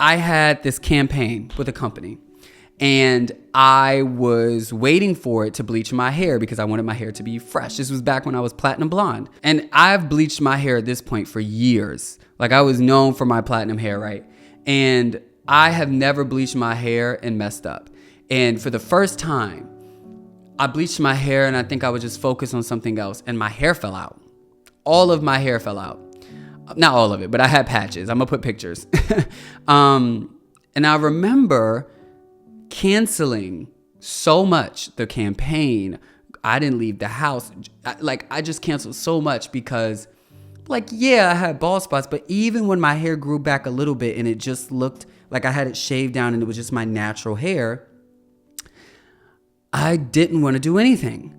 I had this campaign with a company, and I was waiting for it to bleach my hair because I wanted my hair to be fresh. This was back when I was platinum blonde. And I've bleached my hair at this point for years. Like, I was known for my platinum hair, right? And I have never bleached my hair and messed up. And for the first time, I bleached my hair, and I think I was just focused on something else, and my hair fell out. All of my hair fell out. Not all of it, but I had patches. I'm gonna put pictures. And I remember canceling so much the campaign. I didn't leave the house. I just canceled so much because, yeah, I had bald spots, but even when my hair grew back a little bit and it just looked like I had it shaved down and it was just my natural hair, I didn't want to do anything.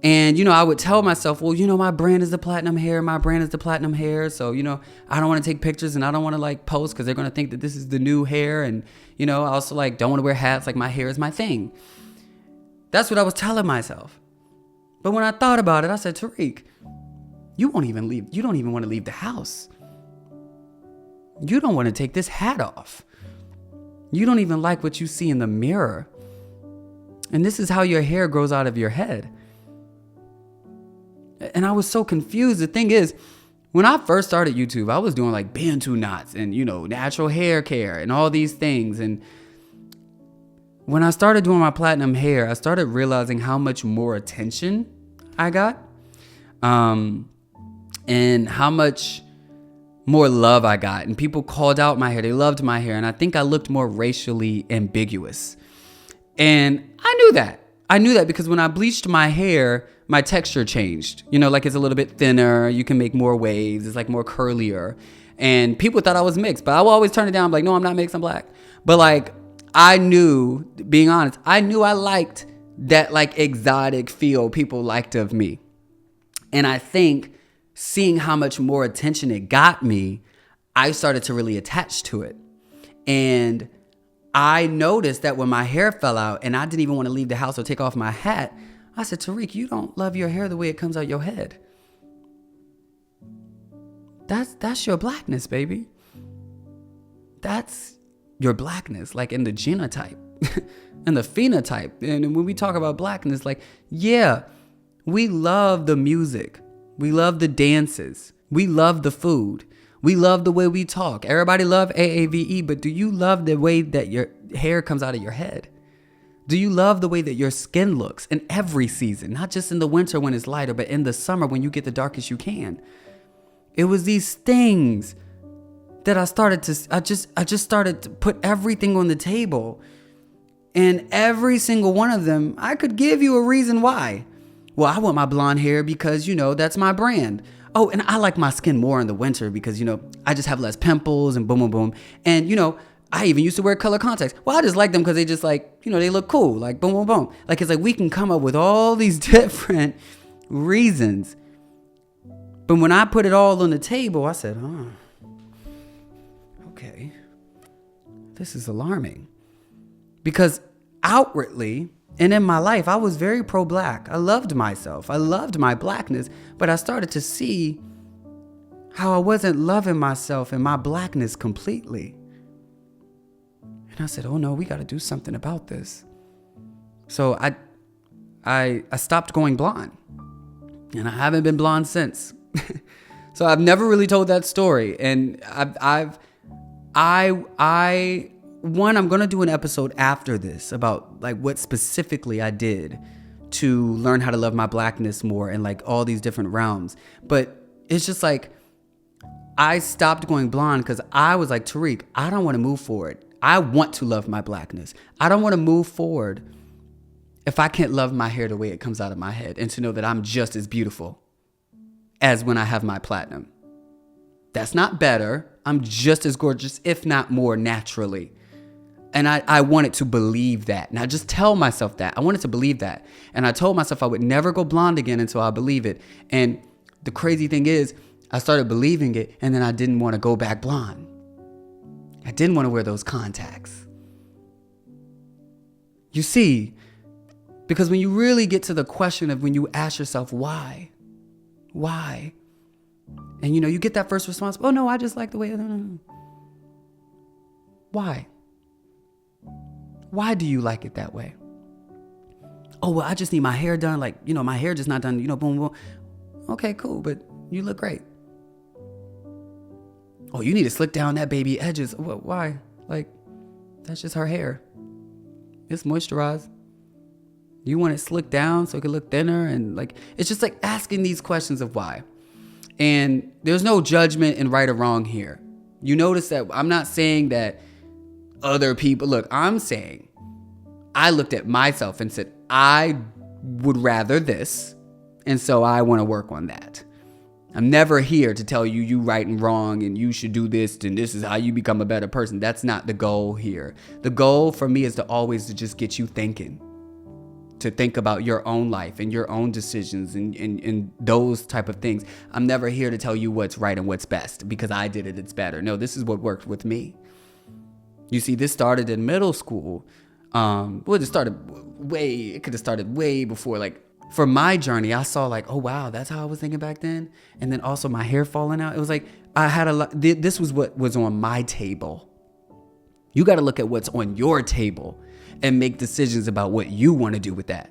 And, I would tell myself, well, my brand is the platinum hair. My brand is the platinum hair. So, I don't want to take pictures and I don't want to post because they're going to think that this is the new hair. And, I also don't want to wear hats. My hair is my thing. That's what I was telling myself. But when I thought about it, I said, Tuh-reek, you don't even want to leave the house. You don't want to take this hat off. You don't even like what you see in the mirror. And this is how your hair grows out of your head. And I was so confused. The thing is, when I first started YouTube, I was doing Bantu knots and, natural hair care and all these things. And when I started doing my platinum hair, I started realizing how much more attention I got. And how much more love I got. And people called out my hair. They loved my hair. And I think I looked more racially ambiguous. And I knew that. Because when I bleached my hair, my texture changed. It's a little bit thinner. You can make more waves. It's more curlier. And people thought I was mixed, but I would always turn it down. I'm like, no, I'm not mixed. I'm black. But I knew, being honest, I liked that exotic feel people liked of me. And I think seeing how much more attention it got me, I started to really attach to it. And I noticed that when my hair fell out and I didn't even want to leave the house or take off my hat, I said, Tuh-reek, you don't love your hair the way it comes out your head. That's your blackness, baby. That's your blackness, in the genotype and the phenotype. And when we talk about blackness, yeah, we love the music. We love the dances. We love the food. We love the way we talk. Everybody love AAVE, but do you love the way that your hair comes out of your head? Do you love the way that your skin looks in every season? Not just in the winter when it's lighter, but in the summer when you get the darkest you can. It was these things that I just started to put everything on the table. And every single one of them, I could give you a reason why. Well, I want my blonde hair because, that's my brand. Oh, and I like my skin more in the winter because, I just have less pimples and boom, boom, boom. And, I even used to wear color contacts. Well, I just like them because they just they look cool. Boom, boom, boom. It's we can come up with all these different reasons. But when I put it all on the table, I said, okay, this is alarming. Because outwardly and in my life, I was very pro-black. I loved myself. I loved my blackness. But I started to see how I wasn't loving myself and my blackness completely. And I said, oh no, we got to do something about this. So I stopped going blonde. And I haven't been blonde since. So I've never really told that story. And I'm going to do an episode after this about what specifically I did to learn how to love my blackness more and all these different realms. But it's just I stopped going blonde because I was like, Tuh-reek, I don't want to move forward. I want to love my blackness. I don't want to move forward if I can't love my hair the way it comes out of my head and to know that I'm just as beautiful as when I have my platinum. That's not better. I'm just as gorgeous, if not more naturally. And I wanted to believe that. And I just tell myself that. I wanted to believe that. And I told myself I would never go blonde again until I believe it. And the crazy thing is, I started believing it, and then I didn't want to go back blonde. I didn't want to wear those contacts. You see, because when you really get to the question of when you ask yourself, why? And you get that first response, oh no, I just like the way, no. Why? Why do you like it that way? Oh, well, I just need my hair done. Like, my hair just not done, boom, boom. Okay, cool. But you look great. Oh, you need to slick down that baby edges. Well, why? Like, that's just her hair. It's moisturized. You want it slicked down so it can look thinner. And like, it's just like asking these questions of why. And there's no judgment in right or wrong here. You notice that I'm not saying that other people, look, I'm saying I looked at myself and said, I would rather this. And so I want to work on that. I'm never here to tell you right and wrong and you should do this and this is how you become a better person. That's not the goal here. The goal for me is to always to just get you thinking, to think about your own life and your own decisions and those type of things. I'm never here to tell you what's right and what's best because I did it, it's better. No, this is what worked with me. You see, this started in middle school. It could have started way before. Like, for my journey, I saw like, oh wow, that's how I was thinking back then. And then also my hair falling out. It was like, I had a lot, this was what was on my table. You got to look at what's on your table and make decisions about what you want to do with that.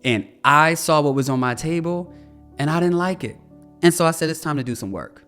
And I saw what was on my table and I didn't like it. And so I said, it's time to do some work.